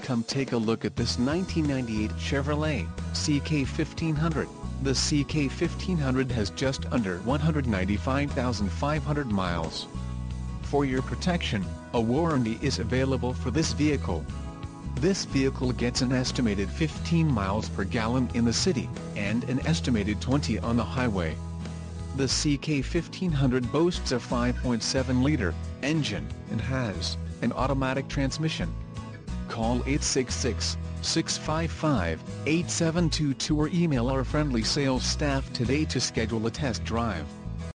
Come take a look at this 1998 Chevrolet CK1500. The CK1500 has just under 195,500 miles. For your protection, a warranty is available for this vehicle. This vehicle gets an estimated 15 miles per gallon in the city, and an estimated 20 on the highway. The CK1500 boasts a 5.7-liter engine, and has an automatic transmission. Call 866-655-8722 or email our friendly sales staff today to schedule a test drive.